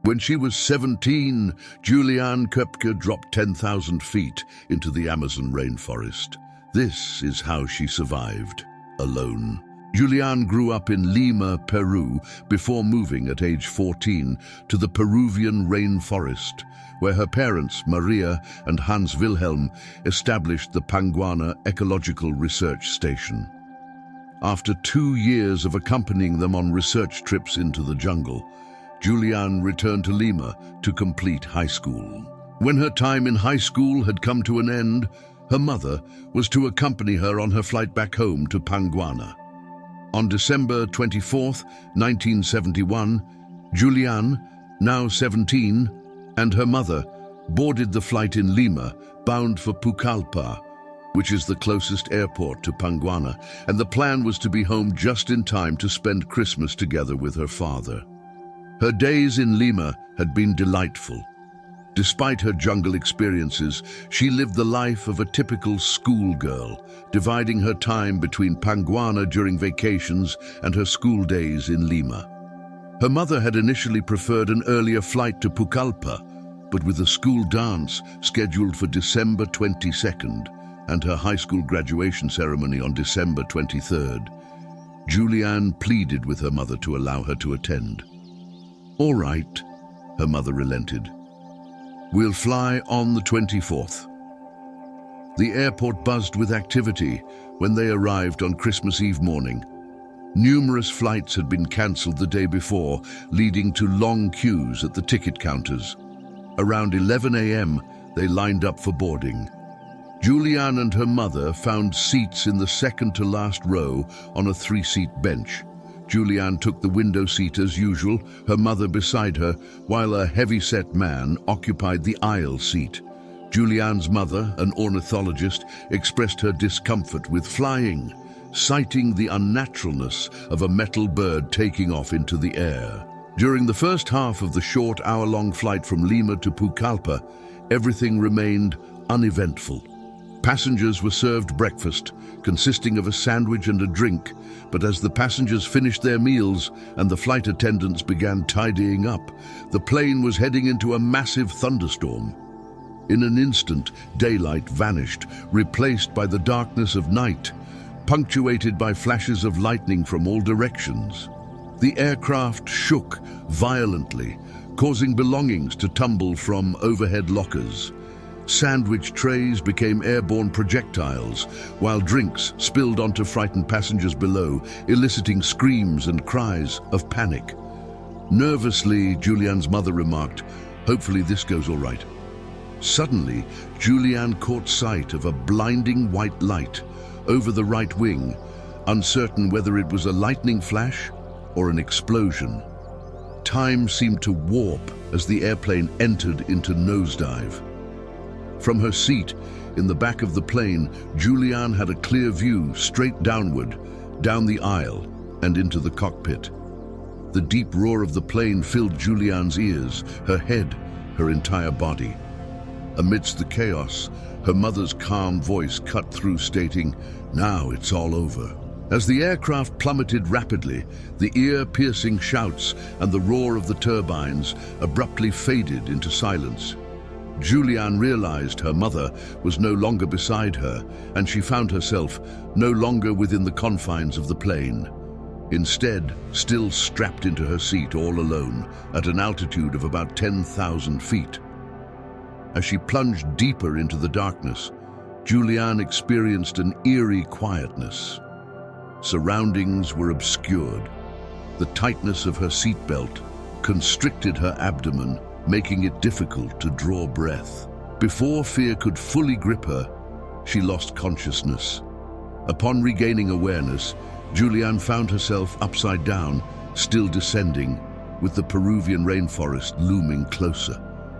When she was 17, Juliane Köpke dropped 10,000 feet into the Amazon rainforest. This is how she survived, alone. Juliane grew up in Lima, Peru, before moving at age 14 to the Peruvian rainforest, where her parents, Maria and Hans Wilhelm, established the Panguana Ecological Research Station. After 2 years of accompanying them on research trips into the jungle, Juliane returned to Lima to complete high school. When her time in high school had come to an end, her mother was to accompany her on her flight back home to Panguana. On December 24, 1971, Juliane, now 17, and her mother boarded the flight in Lima, bound for Pucallpa, which is the closest airport to Panguana, and the plan was to be home just in time to spend Christmas together with her father. Her days in Lima had been delightful. Despite her jungle experiences, she lived the life of a typical schoolgirl, dividing her time between Panguana during vacations and her school days in Lima. Her mother had initially preferred an earlier flight to Pucallpa, but with a school dance scheduled for December 22nd and her high school graduation ceremony on December 23rd, Juliane pleaded with her mother to allow her to attend. "All right," her mother relented. "We'll fly on the 24th. The airport buzzed with activity when they arrived on Christmas Eve morning. Numerous flights had been cancelled the day before, leading to long queues at the ticket counters. Around 11 a.m., they lined up for boarding. Juliane and her mother found seats in the second-to-last row on a 3-seat bench. Juliane took the window seat as usual, her mother beside her, while a heavy-set man occupied the aisle seat. Juliane's mother, an ornithologist, expressed her discomfort with flying, citing the unnaturalness of a metal bird taking off into the air. During the first half of the short hour-long flight from Lima to Pucallpa, everything remained uneventful. Passengers were served breakfast, consisting of a sandwich and a drink, but as the passengers finished their meals and the flight attendants began tidying up, the plane was heading into a massive thunderstorm. In an instant, daylight vanished, replaced by the darkness of night, punctuated by flashes of lightning from all directions. The aircraft shook violently, causing belongings to tumble from overhead lockers. Sandwich trays became airborne projectiles, while drinks spilled onto frightened passengers below, eliciting screams and cries of panic. Nervously, Juliane's mother remarked, "Hopefully this goes all right." Suddenly, Juliane caught sight of a blinding white light over the right wing, uncertain whether it was a lightning flash or an explosion. Time seemed to warp as the airplane entered into nosedive. From her seat in the back of the plane, Juliane had a clear view straight downward, down the aisle, and into the cockpit. The deep roar of the plane filled Juliane's ears, her head, her entire body. Amidst the chaos, her mother's calm voice cut through, stating, "Now it's all over." As the aircraft plummeted rapidly, the ear-piercing shouts and the roar of the turbines abruptly faded into silence. Juliane realized her mother was no longer beside her, and she found herself no longer within the confines of the plane. Instead, still strapped into her seat all alone, at an altitude of about 10,000 feet. As she plunged deeper into the darkness, Juliane experienced an eerie quietness. Surroundings were obscured. The tightness of her seatbelt constricted her abdomen, making it difficult to draw breath. Before fear could fully grip her, she lost consciousness. Upon regaining awareness, Juliane found herself upside down, still descending, with the Peruvian rainforest looming closer.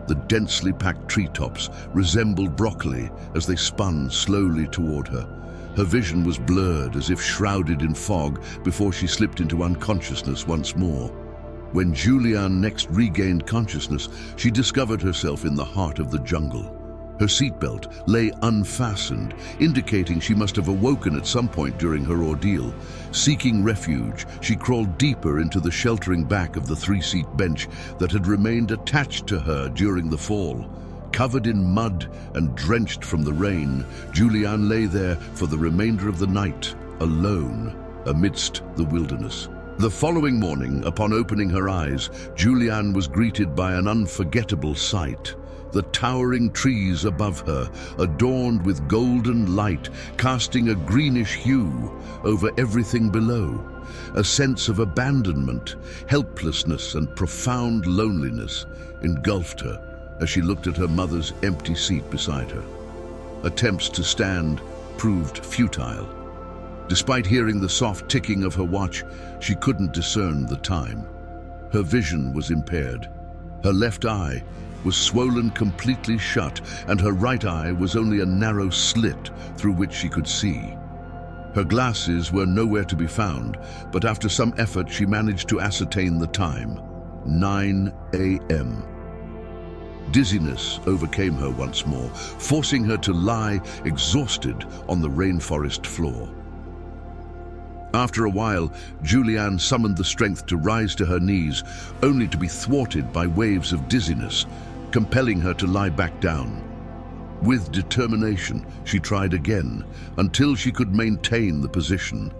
The densely packed treetops resembled broccoli as they spun slowly toward her. Her vision was blurred, as if shrouded in fog, before she slipped into unconsciousness once more. When Juliane next regained consciousness, she discovered herself in the heart of the jungle. Her seatbelt lay unfastened, indicating she must have awoken at some point during her ordeal. Seeking refuge, she crawled deeper into the sheltering back of the three-seat bench that had remained attached to her during the fall. Covered in mud and drenched from the rain, Julianne lay there for the remainder of the night, alone, amidst the wilderness. The following morning, upon opening her eyes, Julianne was greeted by an unforgettable sight. The towering trees above her, adorned with golden light, casting a greenish hue over everything below. A sense of abandonment, helplessness, and profound loneliness engulfed her as she looked at her mother's empty seat beside her. Attempts to stand proved futile. Despite hearing the soft ticking of her watch, she couldn't discern the time. Her vision was impaired. Her left eye was swollen completely shut, and her right eye was only a narrow slit through which she could see. Her glasses were nowhere to be found, but after some effort she managed to ascertain the time: 9 a.m. Dizziness overcame her once more, forcing her to lie exhausted on the rainforest floor. After a while, Julianne summoned the strength to rise to her knees, only to be thwarted by waves of dizziness, compelling her to lie back down. With determination, she tried again, until she could maintain the position.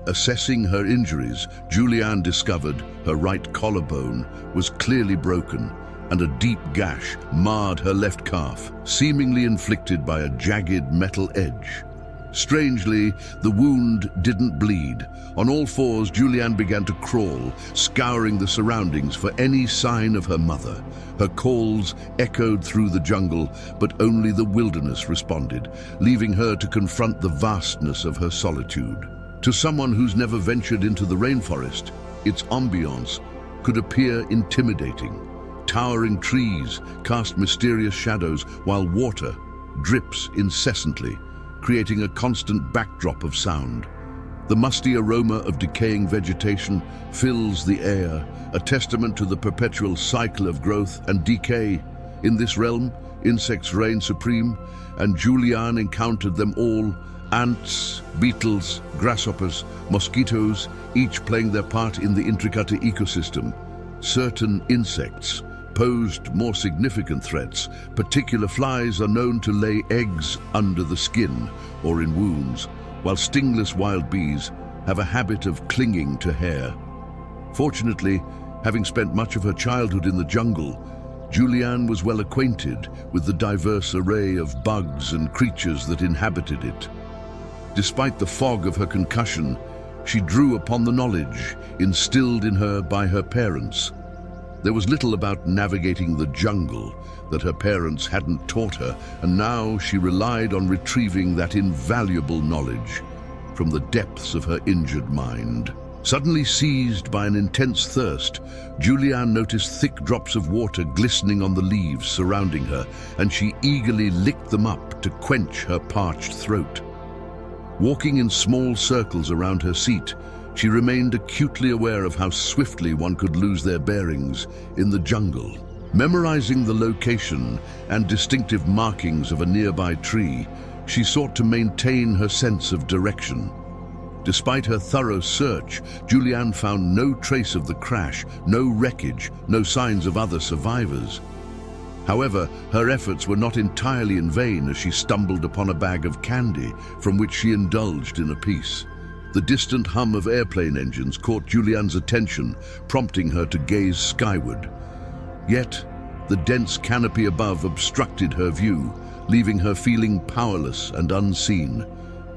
Assessing her injuries, Julianne discovered her right collarbone was clearly broken, and a deep gash marred her left calf, seemingly inflicted by a jagged metal edge. Strangely, the wound didn't bleed. On all fours, Julianne began to crawl, scouring the surroundings for any sign of her mother. Her calls echoed through the jungle, but only the wilderness responded, leaving her to confront the vastness of her solitude. To someone who's never ventured into the rainforest, its ambiance could appear intimidating. Towering trees cast mysterious shadows, while water drips incessantly, creating a constant backdrop of sound. The musty aroma of decaying vegetation fills the air, a testament to the perpetual cycle of growth and decay. In this realm, insects reign supreme, and Julianne encountered them all: ants, beetles, grasshoppers, mosquitoes, each playing their part in the intricate ecosystem. Certain insects posed more significant threats. Particular flies are known to lay eggs under the skin or in wounds, while stingless wild bees have a habit of clinging to hair. Fortunately, having spent much of her childhood in the jungle, Julianne was well acquainted with the diverse array of bugs and creatures that inhabited it. Despite the fog of her concussion, she drew upon the knowledge instilled in her by her parents. There was little about navigating the jungle that her parents hadn't taught her, and now she relied on retrieving that invaluable knowledge from the depths of her injured mind. Suddenly seized by an intense thirst, Julianne noticed thick drops of water glistening on the leaves surrounding her, and she eagerly licked them up to quench her parched throat. Walking in small circles around her seat, she remained acutely aware of how swiftly one could lose their bearings in the jungle. Memorizing the location and distinctive markings of a nearby tree, she sought to maintain her sense of direction. Despite her thorough search, Julianne found no trace of the crash, no wreckage, no signs of other survivors. However, her efforts were not entirely in vain as she stumbled upon a bag of candy from which she indulged in a piece. The distant hum of airplane engines caught Julianne's attention, prompting her to gaze skyward. Yet, the dense canopy above obstructed her view, leaving her feeling powerless and unseen.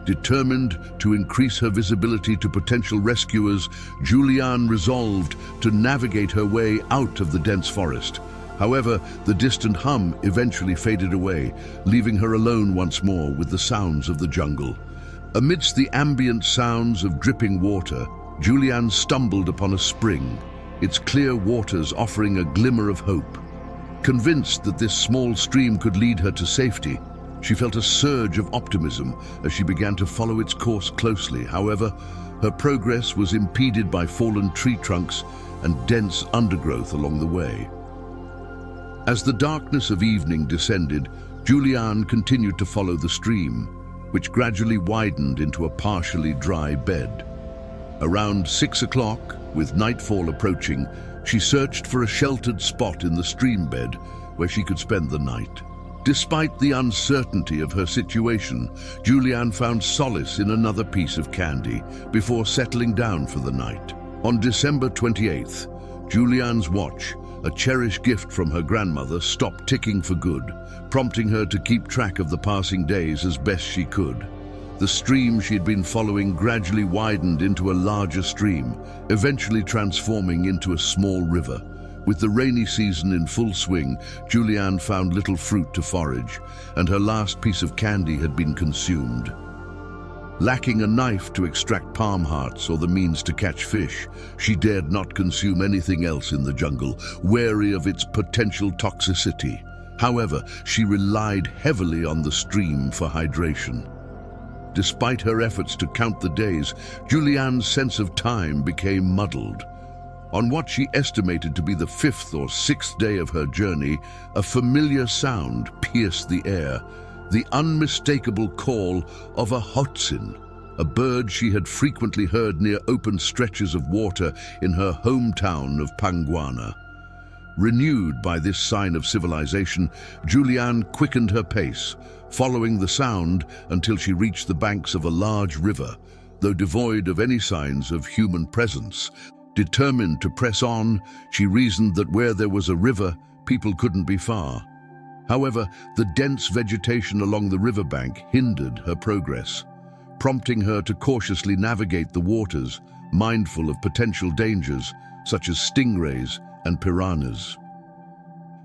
Determined to increase her visibility to potential rescuers, Julianne resolved to navigate her way out of the dense forest. However, the distant hum eventually faded away, leaving her alone once more with the sounds of the jungle. Amidst the ambient sounds of dripping water, Julianne stumbled upon a spring, its clear waters offering a glimmer of hope. Convinced that this small stream could lead her to safety, she felt a surge of optimism as she began to follow its course closely. However, her progress was impeded by fallen tree trunks and dense undergrowth along the way. As the darkness of evening descended, Julian continued to follow the stream, which gradually widened into a partially dry bed. Around 6 o'clock, with nightfall approaching, she searched for a sheltered spot in the stream bed where she could spend the night. Despite the uncertainty of her situation, Julian found solace in another piece of candy before settling down for the night. On December 28th, Julian's watch, a cherished gift from her grandmother, stopped ticking for good, prompting her to keep track of the passing days as best she could. The stream she had been following gradually widened into a larger stream, eventually transforming into a small river. With the rainy season in full swing, Julian found little fruit to forage, and her last piece of candy had been consumed. Lacking a knife to extract palm hearts or the means to catch fish, she dared not consume anything else in the jungle, wary of its potential toxicity. However, she relied heavily on the stream for hydration. Despite her efforts to count the days, Julian's sense of time became muddled. On what she estimated to be the 5th or 6th day of her journey, a familiar sound pierced the air, the unmistakable call of a hotzin, a bird she had frequently heard near open stretches of water in her hometown of Panguana. Renewed by this sign of civilization, Julian quickened her pace, following the sound until she reached the banks of a large river, though devoid of any signs of human presence. Determined to press on, she reasoned that where there was a river, people couldn't be far. However, the dense vegetation along the riverbank hindered her progress, prompting her to cautiously navigate the waters, mindful of potential dangers such as stingrays and piranhas.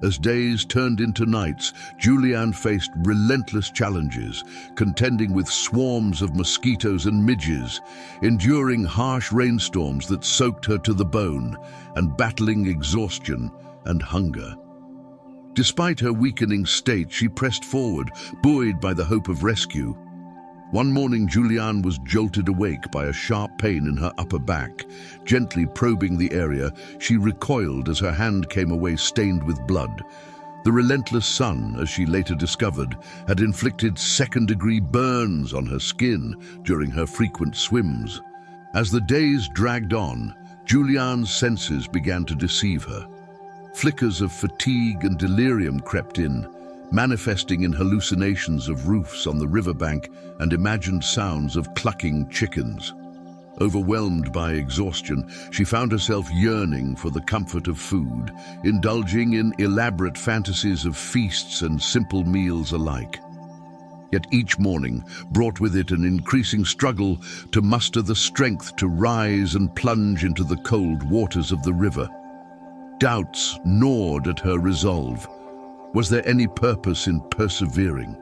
As days turned into nights, Julian faced relentless challenges, contending with swarms of mosquitoes and midges, enduring harsh rainstorms that soaked her to the bone, and battling exhaustion and hunger. Despite her weakening state, she pressed forward, buoyed by the hope of rescue. One morning, Julian was jolted awake by a sharp pain in her upper back. Gently probing the area, she recoiled as her hand came away stained with blood. The relentless sun, as she later discovered, had inflicted second-degree burns on her skin during her frequent swims. As the days dragged on, Julian's senses began to deceive her. Flickers of fatigue and delirium crept in, manifesting in hallucinations of roofs on the riverbank and imagined sounds of clucking chickens. Overwhelmed by exhaustion, she found herself yearning for the comfort of food, indulging in elaborate fantasies of feasts and simple meals alike. Yet each morning brought with it an increasing struggle to muster the strength to rise and plunge into the cold waters of the river. Doubts gnawed at her resolve. Was there any purpose in persevering?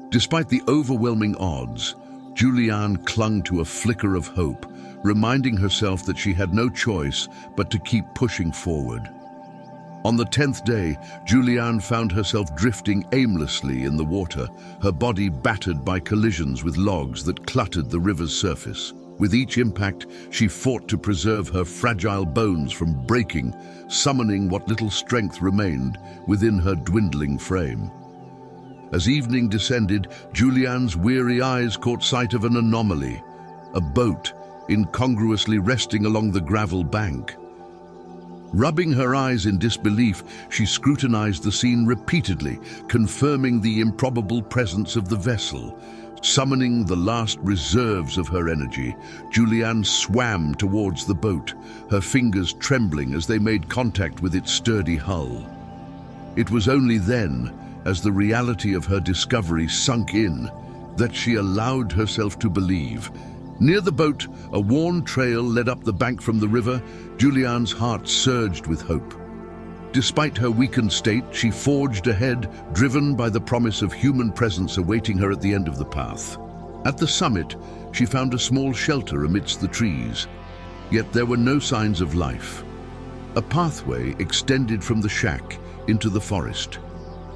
Despite the overwhelming odds, Julian clung to a flicker of hope, reminding herself that she had no choice but to keep pushing forward. On the 10th day, Julian found herself drifting aimlessly in the water, her body battered by collisions with logs that cluttered the river's surface. With each impact, she fought to preserve her fragile bones from breaking, summoning what little strength remained within her dwindling frame. As evening descended, Julian's weary eyes caught sight of an anomaly, a boat incongruously resting along the gravel bank. Rubbing her eyes in disbelief, she scrutinized the scene repeatedly, confirming the improbable presence of the vessel. Summoning the last reserves of her energy, Julian swam towards the boat, her fingers trembling as they made contact with its sturdy hull. It was only then, as the reality of her discovery sunk in, that she allowed herself to believe. Near the boat, a worn trail led up the bank from the river. Julian's heart surged with hope. Despite her weakened state, she forged ahead, driven by the promise of human presence awaiting her at the end of the path. At the summit, she found a small shelter amidst the trees, yet there were no signs of life. A pathway extended from the shack into the forest,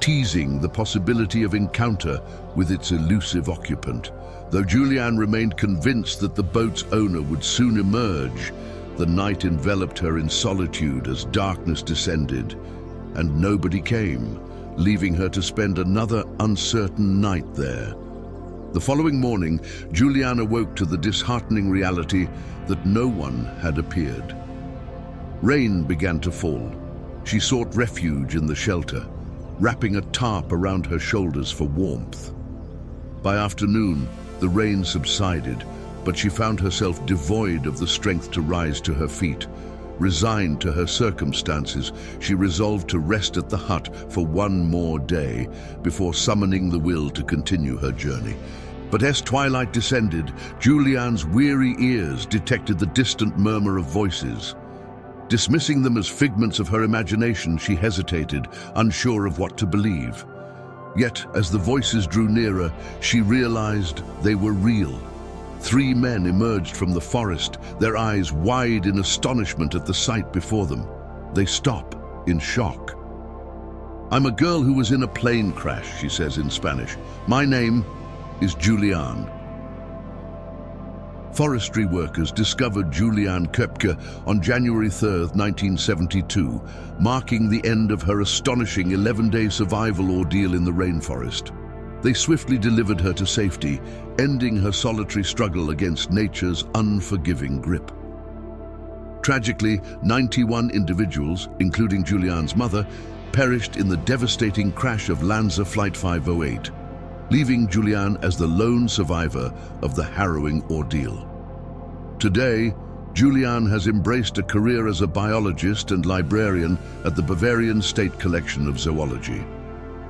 teasing the possibility of encounter with its elusive occupant. Though Julian remained convinced that the boat's owner would soon emerge, the night enveloped her in solitude as darkness descended, and nobody came, leaving her to spend another uncertain night there. The following morning, Julianne awoke to the disheartening reality that no one had appeared. Rain began to fall. She sought refuge in the shelter, wrapping a tarp around her shoulders for warmth. By afternoon, the rain subsided, but she found herself devoid of the strength to rise to her feet. Resigned to her circumstances, she resolved to rest at the hut for one more day before summoning the will to continue her journey. But as twilight descended, Julianne's weary ears detected the distant murmur of voices. Dismissing them as figments of her imagination, she hesitated, unsure of what to believe. Yet, as the voices drew nearer, she realized they were real. 3 men emerged from the forest, their eyes wide in astonishment at the sight before them. They stop in shock. "I'm a girl who was in a plane crash," she says in Spanish. "My name is Julianne." Forestry workers discovered Julianne Köpke on January 3, 1972, marking the end of her astonishing 11-day survival ordeal in the rainforest. They swiftly delivered her to safety, ending her solitary struggle against nature's unforgiving grip. Tragically, 91 individuals, including Julianne's mother, perished in the devastating crash of Lanza Flight 508, leaving Julianne as the lone survivor of the harrowing ordeal. Today, Julianne has embraced a career as a biologist and librarian at the Bavarian State Collection of Zoology.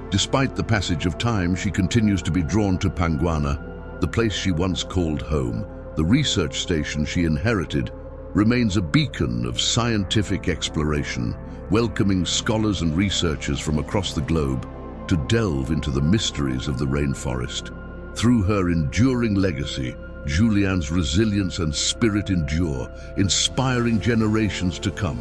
Despite the passage of time, she continues to be drawn to Panguana, the place she once called home. The research station she inherited remains a beacon of scientific exploration, welcoming scholars and researchers from across the globe to delve into the mysteries of the rainforest. Through her enduring legacy, Julianne's resilience and spirit endure, inspiring generations to come.